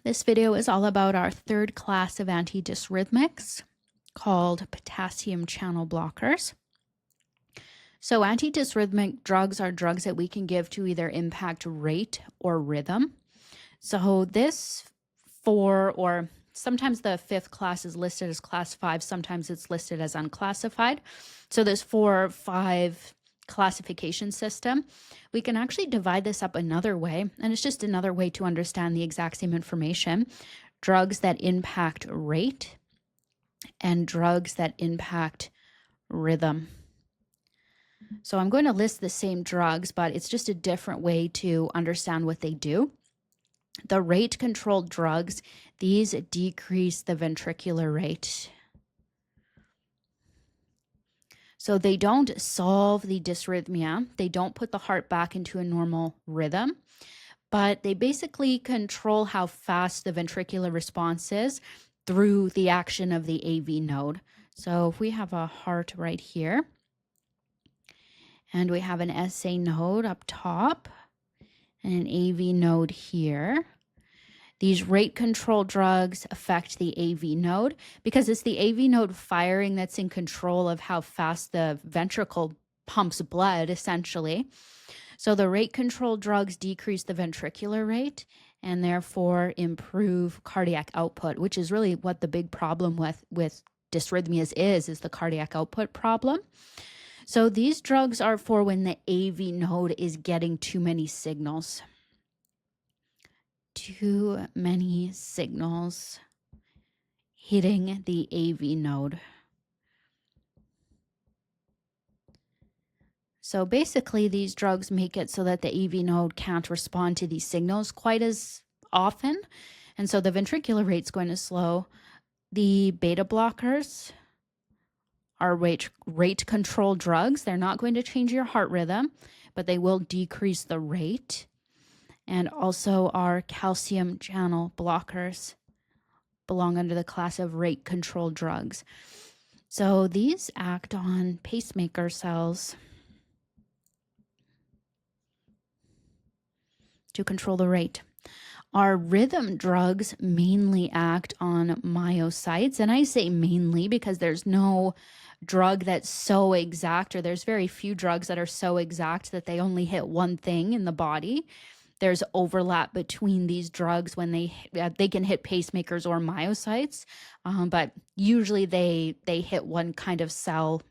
This video is all about our third class of antidysrhythmics called potassium channel blockers. So antidysrhythmic drugs are drugs that we can give to either impact rate or rhythm. So this or sometimes the fifth class is listed as class 5, sometimes it's listed as unclassified. So this 4 or 5 classification system, we can actually divide this up another way, and it's just another way to understand the exact same information. Drugs that impact rate and drugs that impact rhythm. So I'm going to list the same drugs, but it's just a different way to understand what they do. The rate-controlled drugs, these decrease the ventricular rate. So they don't solve the dysrhythmia. They don't put the heart back into a normal rhythm, but they basically control how fast the ventricular response is through the action of the AV node. So if we have a heart right here, and we have an SA node up top and an AV node here. These rate control drugs affect the AV node because it's the AV node firing that's in control of how fast the ventricle pumps blood, essentially. So the rate control drugs decrease the ventricular rate and therefore improve cardiac output, which is really what the big problem with dysrhythmias is the cardiac output problem. So these drugs are for when the AV node is getting too many signals. Too many signals hitting the AV node. So basically these drugs make it so that the AV node can't respond to these signals quite as often. And so the ventricular rate's going to slow. The beta blockers are rate control drugs. They're not going to change your heart rhythm, but they will decrease the rate. And also our calcium channel blockers belong under the class of rate control drugs. So these act on pacemaker cells to control the rate. Our rhythm drugs mainly act on myocytes, and I say mainly because there's no drug that's so exact, or there's very few drugs that are so exact that they only hit one thing in the body. There's overlap between these drugs when they can hit pacemakers or myocytes, but usually they hit one kind of cell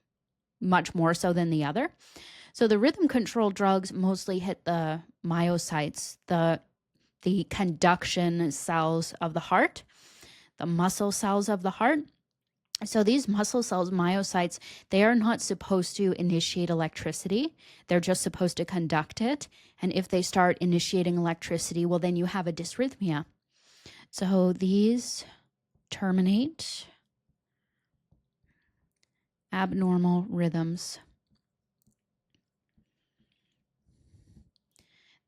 much more so than the other. So the rhythm control drugs mostly hit the myocytes, the conduction cells of the heart, the muscle cells of the heart. So these muscle cells, myocytes, they are not supposed to initiate electricity. They're just supposed to conduct it. And if they start initiating electricity, well, then you have a dysrhythmia. So these terminate abnormal rhythms.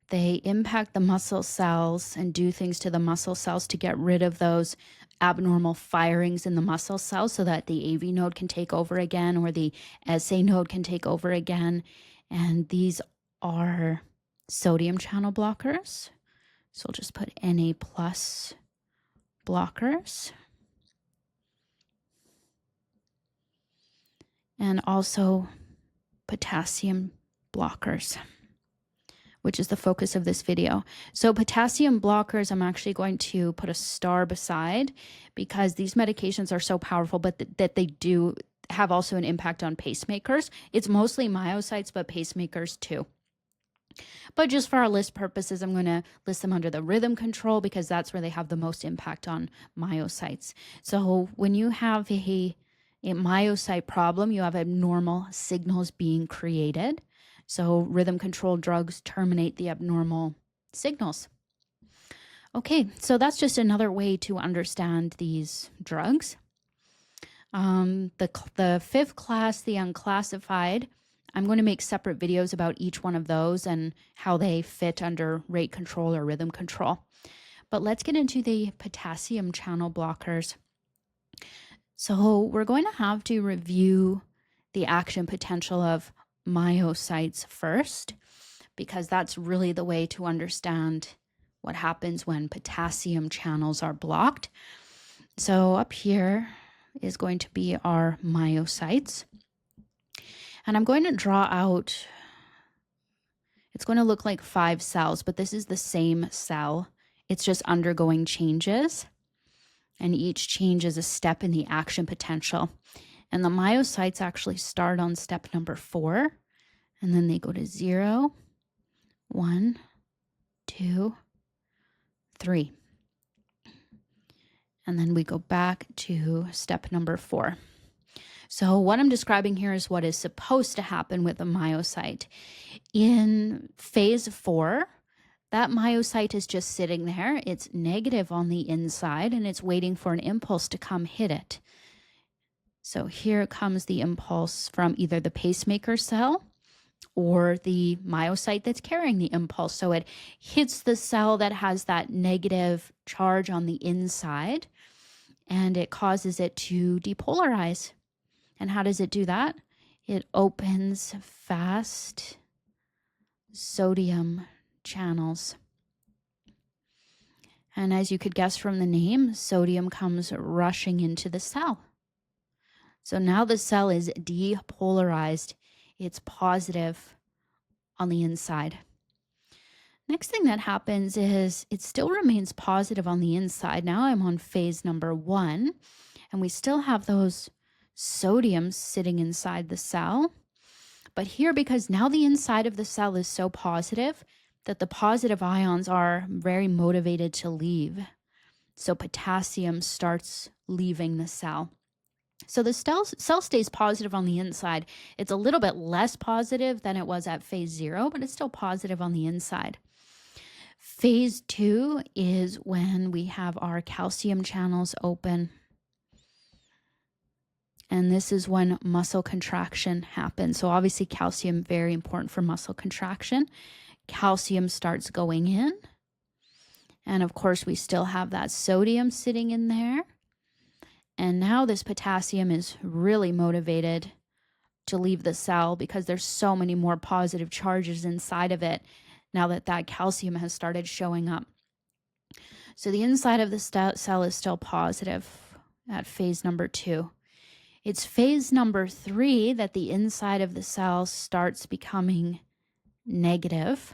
They impact the muscle cells and do things to the muscle cells to get rid of those abnormal firings in the muscle cells so that the AV node can take over again or the SA node can take over again. And these are sodium channel blockers. So we'll just put Na plus blockers. And also potassium blockers, which is the focus of this video. So potassium blockers, I'm actually going to put a star beside because these medications are so powerful, but that they do have also an impact on pacemakers. It's mostly myocytes, but pacemakers too. But just for our list purposes, I'm going to list them under the rhythm control because that's where they have the most impact on myocytes. So when you have a myocyte problem, you have abnormal signals being created. So rhythm control drugs terminate the abnormal signals. Okay, so that's just another way to understand these drugs. The fifth class, the unclassified, I'm going to make separate videos about each one of those and how they fit under rate control or rhythm control. But let's get into the potassium channel blockers. So we're going to have to review the action potential of myocytes first, because that's really the way to understand what happens when potassium channels are blocked. So up here is going to be our myocytes. And I'm going to draw out, it's going to look like 5 cells, but this is the same cell. It's just undergoing changes. And each change is a step in the action potential. And the myocytes actually start on step number 4. And then they go to 0, 1, 2, 3. And then we go back to step number 4. So what I'm describing here is what is supposed to happen with a myocyte. In phase 4, that myocyte is just sitting there. It's negative on the inside, and it's waiting for an impulse to come hit it. So here comes the impulse from either the pacemaker cell or the myocyte that's carrying the impulse. So it hits the cell that has that negative charge on the inside, and it causes it to depolarize. And how does it do that? It opens fast sodium channels. And as you could guess from the name, sodium comes rushing into the cell. So now the cell is depolarized. It's positive on the inside. Next thing that happens is it still remains positive on the inside. Now I'm on phase number 1, and we still have those sodiums sitting inside the cell. But here, because now the inside of the cell is so positive that the positive ions are very motivated to leave. So potassium starts leaving the cell. So the cell stays positive on the inside. It's a little bit less positive than it was at phase 0, but it's still positive on the inside. Phase 2 is when we have our calcium channels open. And this is when muscle contraction happens. So obviously calcium, very important for muscle contraction. Calcium starts going in. And of course, we still have that sodium sitting in there. And now this potassium is really motivated to leave the cell because there's so many more positive charges inside of it now that that calcium has started showing up. So the inside of the cell is still positive at phase number 2. It's phase number 3 that the inside of the cell starts becoming negative.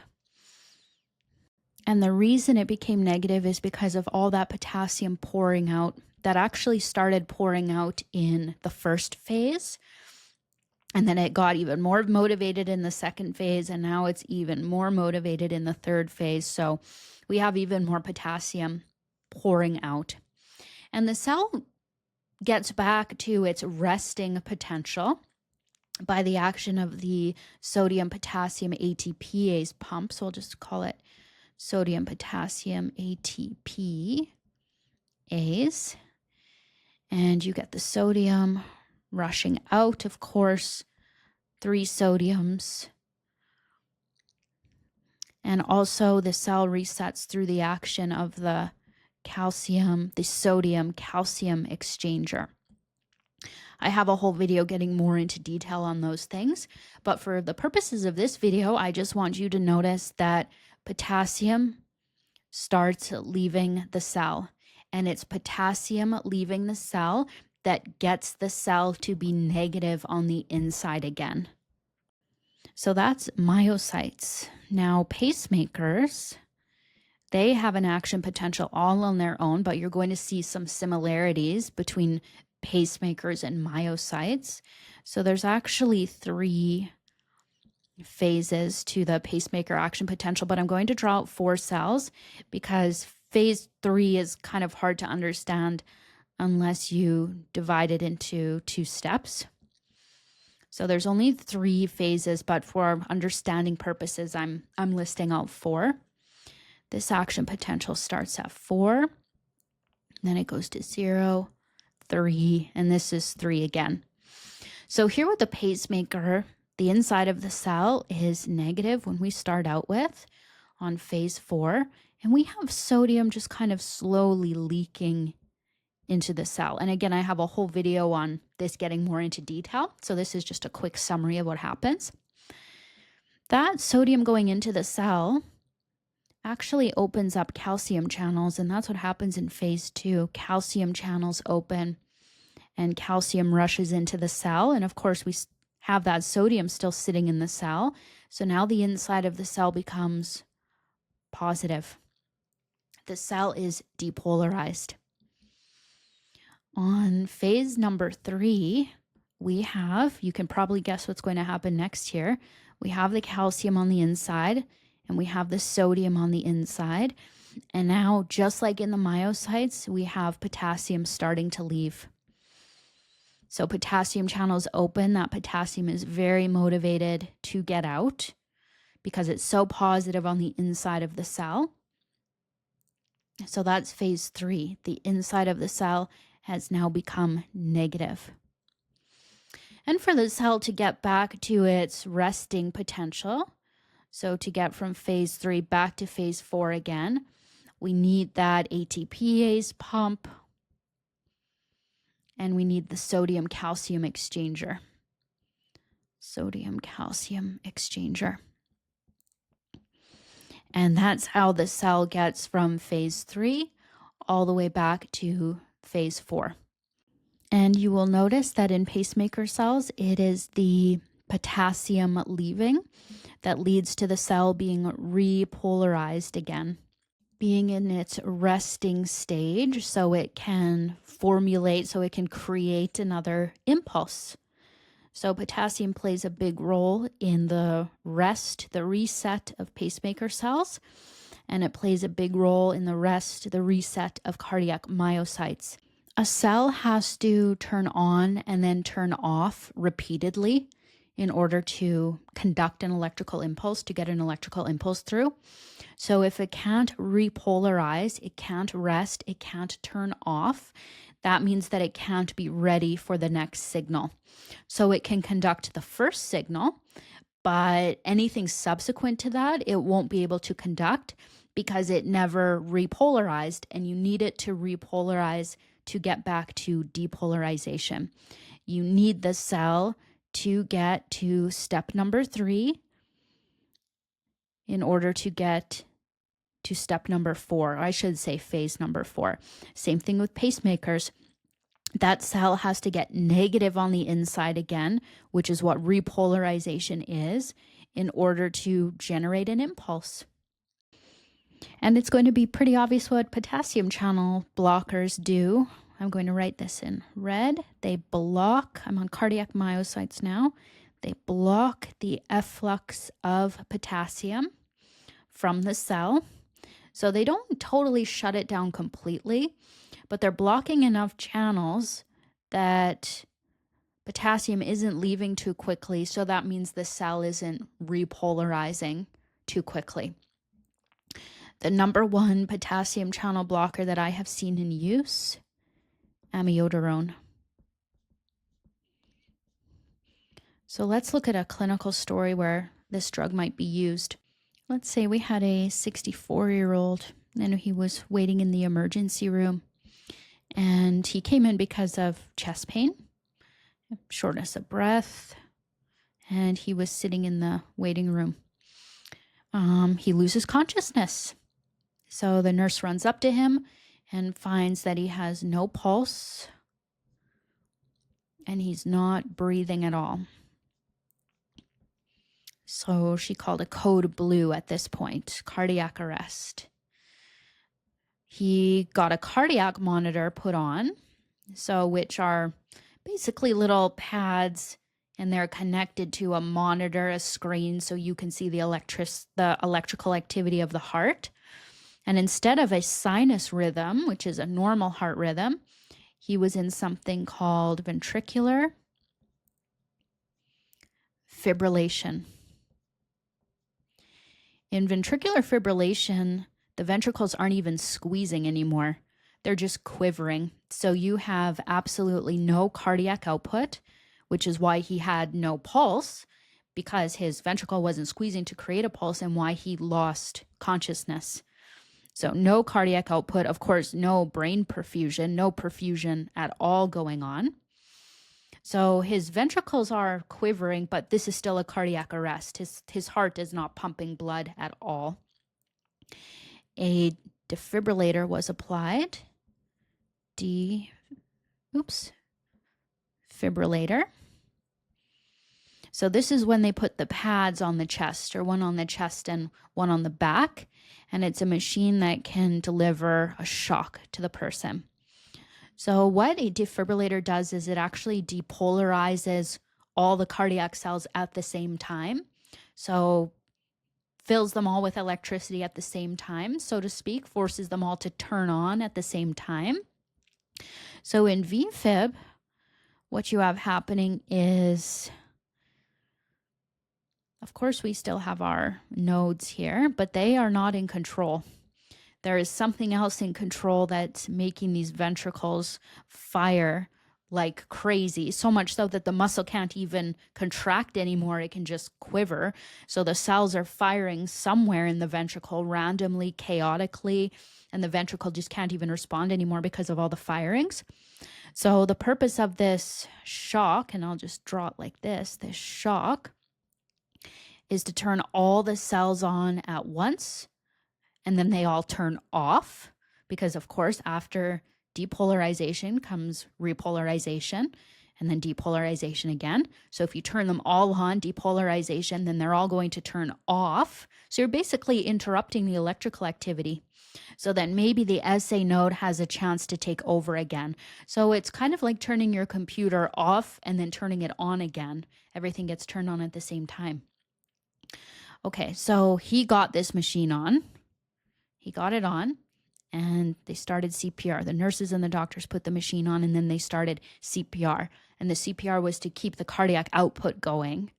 And the reason it became negative is because of all that potassium pouring out that actually started pouring out in the first phase. And then it got even more motivated in the second phase, and now it's even more motivated in the third phase. So we have even more potassium pouring out. And the cell gets back to its resting potential by the action of the sodium potassium ATPase pump. So we'll just call it sodium potassium ATPase. And you get the sodium rushing out, of course, 3 sodiums. And also the cell resets through the action of the calcium, the sodium calcium exchanger. I have a whole video getting more into detail on those things, but for the purposes of this video, I just want you to notice that potassium starts leaving the cell, and it's potassium leaving the cell that gets the cell to be negative on the inside again. So that's myocytes. Now pacemakers, they have an action potential all on their own, but you're going to see some similarities between pacemakers and myocytes. So there's actually 3 phases to the pacemaker action potential, but I'm going to draw out 4 cells because phase 3 is kind of hard to understand unless you divide it into 2 steps. So there's only 3 phases, but for understanding purposes, I'm listing out 4. This action potential starts at 4, then it goes to 0, 3, and this is 3 again. So here with the pacemaker, the inside of the cell is negative when we start out with on phase 4, and we have sodium just kind of slowly leaking into the cell. And again, I have a whole video on this getting more into detail, so this is just a quick summary of what happens. That sodium going into the cell actually opens up calcium channels, and that's what happens in phase 2. Calcium channels open and calcium rushes into the cell, and of course we have that sodium still sitting in the cell. So now the inside of the cell becomes positive. The cell is depolarized. On phase number 3, we have, you can probably guess what's going to happen next here. We have the calcium on the inside and we have the sodium on the inside. And now, just like in the myocytes, we have potassium starting to leave. So potassium channels open. That potassium is very motivated to get out because it's so positive on the inside of the cell. So that's phase 3. The inside of the cell has now become negative. And for the cell to get back to its resting potential, so to get from phase 3 back to phase 4 again, we need that ATPase pump, and we need the sodium-calcium exchanger. Sodium-calcium exchanger. And that's how the cell gets from phase 3 all the way back to phase 4. And you will notice that in pacemaker cells, it is the potassium leaving that leads to the cell being repolarized again, being in its resting stage so it can formulate, so it can create another impulse. So potassium plays a big role in the rest, the reset of pacemaker cells, and it plays a big role in the rest, the reset of cardiac myocytes. A cell has to turn on and then turn off repeatedly in order to conduct an electrical impulse, to get an electrical impulse through. So if it can't repolarize, it can't rest, it can't turn off, that means that it can't be ready for the next signal. So it can conduct the first signal, but anything subsequent to that, it won't be able to conduct because it never repolarized, and you need it to repolarize to get back to depolarization. You need the cell to get to step number 3 in order to get to step number 4. I should say phase number 4. Same thing with pacemakers. That cell has to get negative on the inside again, which is what repolarization is, in order to generate an impulse. And it's going to be pretty obvious what potassium channel blockers do. I'm going to write this in red. They block, I'm on cardiac myocytes now, they block the efflux of potassium from the cell. So they don't totally shut it down completely, but they're blocking enough channels that potassium isn't leaving too quickly, so that means the cell isn't repolarizing too quickly. The number 1 potassium channel blocker that I have seen in use, Amiodarone. So let's look at a clinical story where this drug might be used. Let's say we had a 64-year-old and he was waiting in the emergency room, and he came in because of chest pain, shortness of breath, and he was sitting in the waiting room. He loses consciousness. So the nurse runs up to him and finds that he has no pulse and he's not breathing at all. So she called a code blue at this point, cardiac arrest. He got a cardiac monitor put on, so which are basically little pads, and they're connected to a monitor, a screen, so you can see the electrical activity of the heart. And instead of a sinus rhythm, which is a normal heart rhythm, he was in something called ventricular fibrillation. In ventricular fibrillation, the ventricles aren't even squeezing anymore. They're just quivering. So you have absolutely no cardiac output, which is why he had no pulse, because his ventricle wasn't squeezing to create a pulse, and why he lost consciousness. So no cardiac output, of course, no brain perfusion, no perfusion at all going on. So his ventricles are quivering, but this is still a cardiac arrest. His heart is not pumping blood at all. a defibrillator was applied. Defibrillator. So this is when they put the pads on the chest, or one on the chest and one on the back. And it's a machine that can deliver a shock to the person. So what a defibrillator does is it actually depolarizes all the cardiac cells at the same time. So fills them all with electricity at the same time, so to speak, forces them all to turn on at the same time. So in VFib, what you have happening is, of course, we still have our nodes here, but they are not in control. There is something else in control that's making these ventricles fire like crazy, so much so that the muscle can't even contract anymore. It can just quiver. So the cells are firing somewhere in the ventricle randomly, chaotically, and the ventricle just can't even respond anymore because of all the firings. So the purpose of this shock, and I'll just draw it like this shock is to turn all the cells on at once, and then they all turn off, because of course after depolarization comes repolarization, and then depolarization again. So if you turn them all on, depolarization, then they're all going to turn off. So you're basically interrupting the electrical activity. So then maybe the SA node has a chance to take over again. So it's kind of like turning your computer off and then turning it on again. Everything gets turned on at the same time. Okay, so he got this machine on. He got it on, and they started CPR. The nurses and the doctors put the machine on, and then they started CPR. And the CPR was to keep the cardiac output going.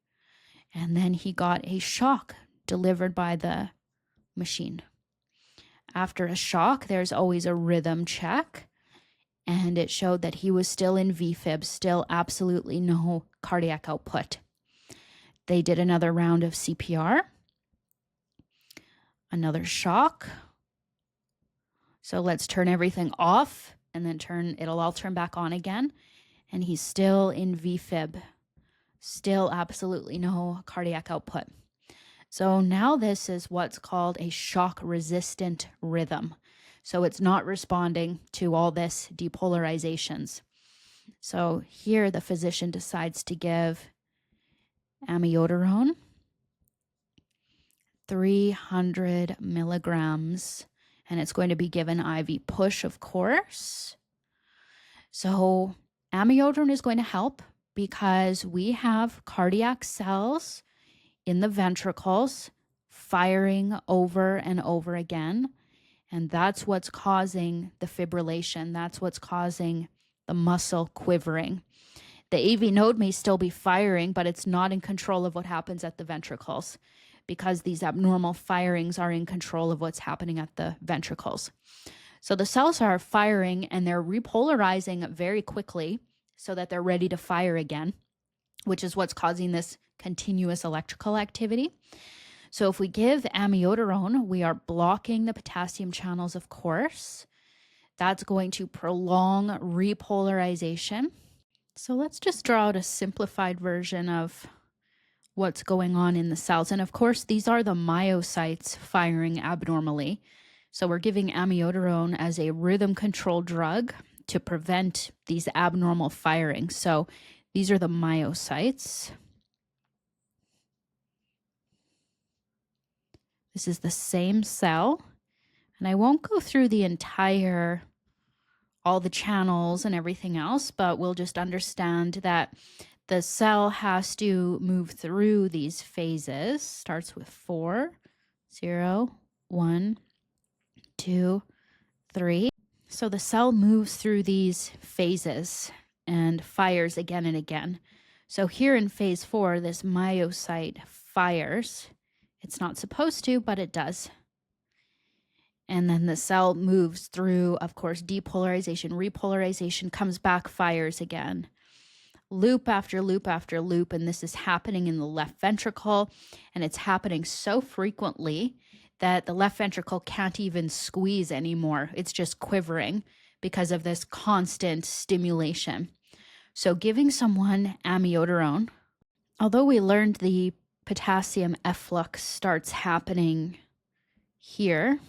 And then he got a shock delivered by the machine. After a shock, there's always a rhythm check. And it showed that he was still in VFib, still absolutely no cardiac output. They did another round of CPR. Another shock. So let's turn everything off, and then it'll all turn back on again. And he's still in VFib. Still absolutely no cardiac output. So now this is what's called a shock-resistant rhythm. So it's not responding to all this depolarizations. So here the physician decides to give amiodarone, 300 milligrams, and it's going to be given IV push, of course. So amiodarone is going to help because we have cardiac cells in the ventricles firing over and over again, and that's what's causing the fibrillation. That's what's causing the muscle quivering. The AV node may still be firing, but it's not in control of what happens at the ventricles, because these abnormal firings are in control of what's happening at the ventricles. So the cells are firing, and they're repolarizing very quickly so that they're ready to fire again, which is what's causing this continuous electrical activity. So if we give amiodarone, we are blocking the potassium channels, of course. That's going to prolong repolarization. So let's just draw out a simplified version of what's going on in the cells. And of course, these are the myocytes firing abnormally. So we're giving amiodarone as a rhythm control drug to prevent these abnormal firings. So these are the myocytes. This is the same cell. And I won't go through all the channels and everything else, but we'll just understand that the cell has to move through these phases. Starts with 4, 0, 1, 2, 3. So the cell moves through these phases and fires again and again. So here in phase 4, this myocyte fires. It's not supposed to, but it does. And then the cell moves through, of course, depolarization, repolarization, comes back, fires again. Loop after loop after loop, and this is happening in the left ventricle, and it's happening so frequently that the left ventricle can't even squeeze anymore. It's just quivering because of this constant stimulation. So giving someone amiodarone, although we learned the potassium efflux starts happening here,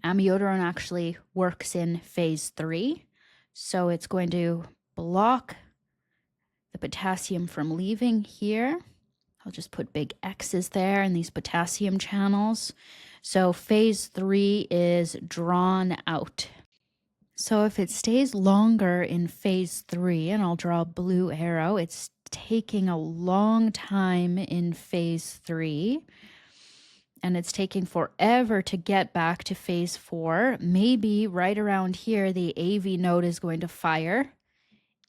amiodarone actually works in phase 3. So it's going to block the potassium from leaving here. I'll just put big X's there in these potassium channels. So phase 3 is drawn out. So if it stays longer in phase 3, and I'll draw a blue arrow, it's taking a long time in phase 3. And it's taking forever to get back to phase 4. Maybe right around here, the AV node is going to fire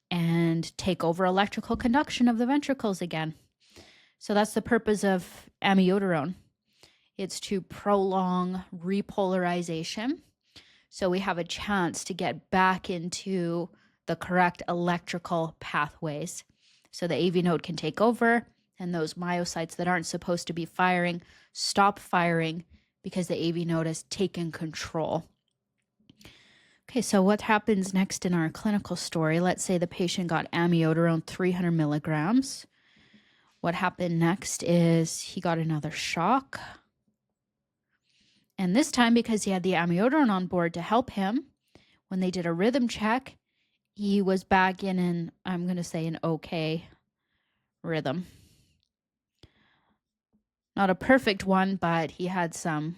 and take over electrical conduction of the ventricles again. So that's the purpose of amiodarone. It's to prolong repolarization. So we have a chance to get back into the correct electrical pathways. So the AV node can take over, and those myocytes that aren't supposed to be firing stop firing because the AV node has taken control. Okay, so what happens next in our clinical story? Let's say the patient got amiodarone 300 milligrams. What happened next is he got another shock. And this time, because he had the amiodarone on board to help him, when they did a rhythm check, he was back in an, I'm going to say, an okay rhythm. Not a perfect one, but he had some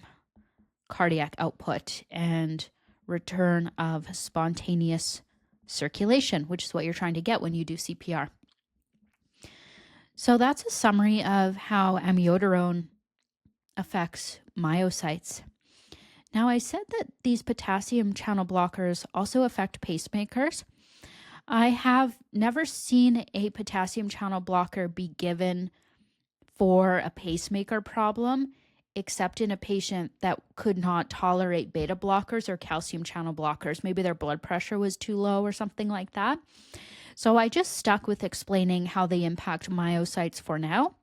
cardiac output and return of spontaneous circulation, which is what you're trying to get when you do CPR. So that's a summary of how amiodarone affects myocytes. Now, I said that these potassium channel blockers also affect pacemakers. I have never seen a potassium channel blocker be given for a pacemaker problem, except in a patient that could not tolerate beta blockers or calcium channel blockers. Maybe their blood pressure was too low or something like that. So I just stuck with explaining how they impact myocytes for now.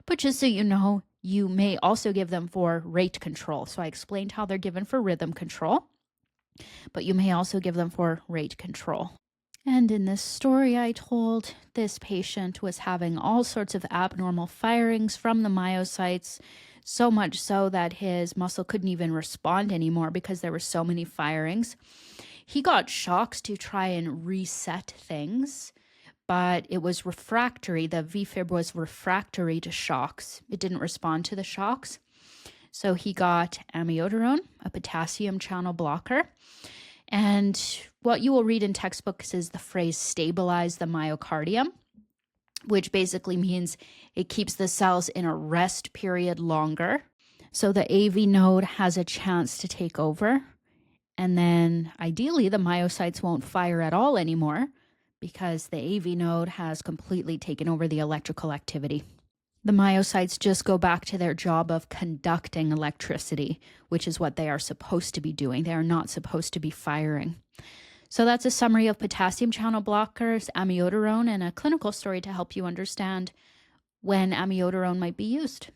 But just so you know, you may also give them for rate control. So I explained how they're given for rhythm control, but you may also give them for rate control. And in this story I told, this patient was having all sorts of abnormal firings from the myocytes, so much so that his muscle couldn't even respond anymore because there were so many firings. He got shocks to try and reset things, but it was refractory. The VFib was refractory to shocks. It didn't respond to the shocks. So he got amiodarone, a potassium channel blocker. And what you will read in textbooks is the phrase stabilize the myocardium, which basically means it keeps the cells in a rest period longer. So the AV node has a chance to take over. And then ideally, the myocytes won't fire at all anymore because the AV node has completely taken over the electrical activity. The myocytes just go back to their job of conducting electricity, which is what they are supposed to be doing. They are not supposed to be firing. So that's a summary of potassium channel blockers, amiodarone, and a clinical story to help you understand when amiodarone might be used.